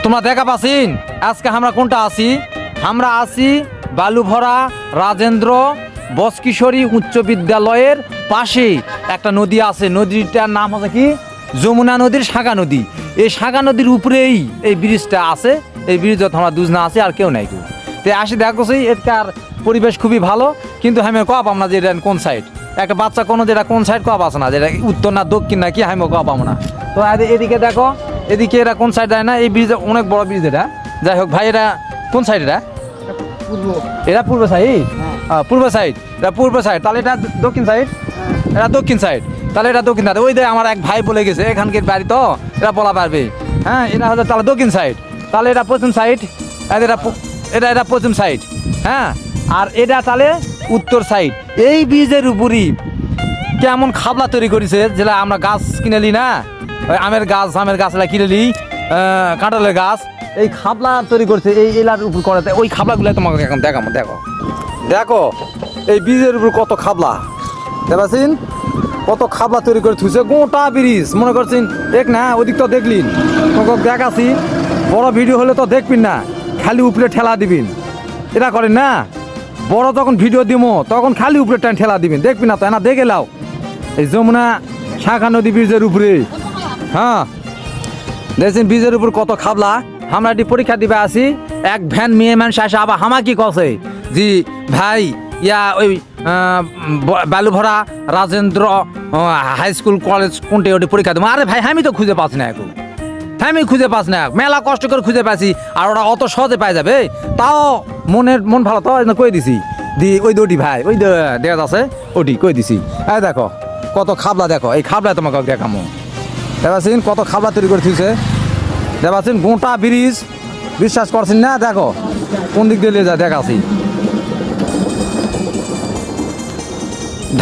তোমরা দেখা পাচ্ছিন আজকে আমরা কোনটা আছি? আমরা আছি বালুভরা রাজেন্দ্র বসকিশোরী উচ্চ বিদ্যালয়ের পাশে একটা নদী আছে, নদীটার নাম হচ্ছে কি যমুনা নদীর শাখা নদী। এই শাখা নদীর উপরেই এই ব্রিজটা আছে। এই ব্রিজে আমরা দুজনা আছে, আর কেউ নাই কেউ। তো আসি দেখছি এটার পরিবেশ খুবই ভালো, কিন্তু আমি কয়া পাম না যে এটা কোন সাইড। একটা বাচ্চা কোনো যেটা কোন সাইড কয়া পাচ্ছে না, যেটা উত্তর না দক্ষিণ না কি আমি কয়া পাবো না। তো এদিকে দেখো, এদিকে এরা কোন সাইড যায় না, এই ব্রিজ অনেক বড় ব্রিজ এটা। যাই হোক ভাই, এটা কোন সাইড? এটা পূর্ব সাইড, পূর্ব সাইড, এটা পূর্ব সাইড। তাহলে এটা দক্ষিণ সাইড, এটা দক্ষিণ সাইড। তাহলে এটা দক্ষিণ সাইড। ওই যে আমার এক ভাই বলে গেছে এখানকার বাড়ি, তো এটা বলা পারবে। হ্যাঁ, এটা হলো তাহলে দক্ষিণ সাইড। তাহলে এটা পশ্চিম সাইড, এটা এটা পশ্চিম সাইড। হ্যাঁ, আর এটা তাহলে উত্তর সাইড। এই ব্রিজের উপরই কেমন খাবলা তৈরি করেছে, যেটা আমরা গাছ কিনেলি না, ওই আমের গাছ কিনেলি, কাঁঠালের গাছ, এই খাবলা তৈরি করছে এই এলার উপর করে। ওই খাবলাগুলো তোমাকে এখন দেখাবো। দেখো দেখো এই ব্রিজের উপর কত খাবলা দেখছেন, কত খাবলা তৈরি করে থুছে গোটা ব্রিজ। মনে করছেন এক না, ওদিক তো দেখলিন, তোমাকে দেখাছি। বড় ভিডিও হলে তো দেখবিন না, খালি উপরে ঠেলা দিবেন। এটা করেন না, বড় যখন ভিডিও দিব তখন খালি উপরে ঠেলা দিবেন, দেখবি না তো। না দেখে লাও এই যমুনা শাখা নদী ব্রিজের উপরে। হ্যাঁ, দেখছেন ব্রিজের উপর কত খাবলা। আমরা এটি পরীক্ষা দিবে আসি, এক ভ্যান মেয়ে মানুষ আসে, আবার হামাকি কছে জি ভাই ইয়া ওই Balubhara Rajendra high school college কোনটা ওটি পরীক্ষা দেবো। আরে ভাই, আমি তো খুঁজে পাচ্ছি না এখন, আমি খুঁজে পাচ্ছি না, মেলা কষ্ট করে খুঁজে পাচ্ছি। আর ওরা অত সহজে পাই যাবে, তাও মন ভালো তো কই দিছি দি ওই দুটি ভাই, ওই দেখা যাচ্ছে ওটি কই দিছি। এই দেখো কত খাবলা, দেখো এই খাবলা তোমাকে দেখামো। দেখাচ্ছেন কত খাবলা তৈরি করে থুইছে, দেখাচ্ছেন গোটা ব্রিজ। বিশ্বাস করছেন না? দেখো কোন দিক দিয়ে যায় দেখাচ্ছি।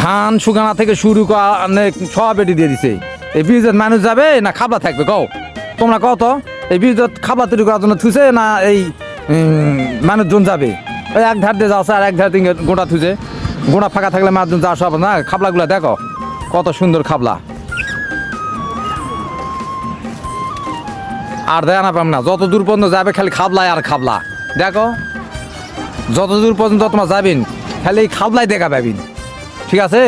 ধান শুকানা থেকে শুরু করে সব এটি দিয়ে দিছে। এই ব্রিজের মানুষ যাবে না খাবলা থাকবে? কও তোমরা, কও তো এই ব্রিজত খাবলা তৈরি করার জন্য থুছে না এই মানুষজন যাবে? ওই এক ধার দিয়ে যাচ্ছে আর এক ধার থেকে গোটা থুছে। গোটা ফাঁকা থাকলে মানুষজন যাওয়া সব না। খাবলাগুলো দেখো কত সুন্দর খাবলা। আর দেখা না পাম না, যত দূর পর্যন্ত যাবে খালি খাবলাই আর খাবলা। দেখো যত দূর পর্যন্ত তোমার যাবেন খালি এই খাবলাই দেখা পাবেন। ঠিক আছে,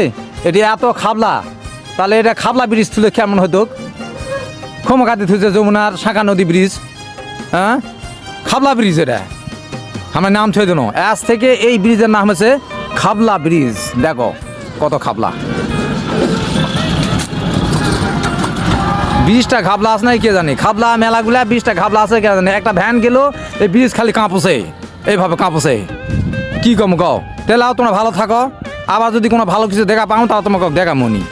এটি এত খাবলা। তাহলে এটা খাবলা ব্রিজ তুলে কেমন হতো? ক্ষমকাতে থুছে যমুনার শাখা নদী ব্রিজ। হ্যাঁ, খাবলা ব্রিজ। এটা আমার নাম থুয়ে দেন, আজ থেকে এই ব্রিজের নাম হচ্ছে খাবলা ব্রিজ। দেখো কত খাবলা, 20টা খাবলা আছে নাই কে জানে। খাবলা মেলাগুলা 20টা খাবলা আছে কে জানে। একটা ভ্যান গেল এই ব্রিজ খালি কাঁপছে, এইভাবে কাঁপছে। কি কম কও? তাহলে তোমরা ভালো থাকো। আবার যদি কোনো ভালো কিছু দেখা পাও তাহলে তোমাকে দেখা মনি।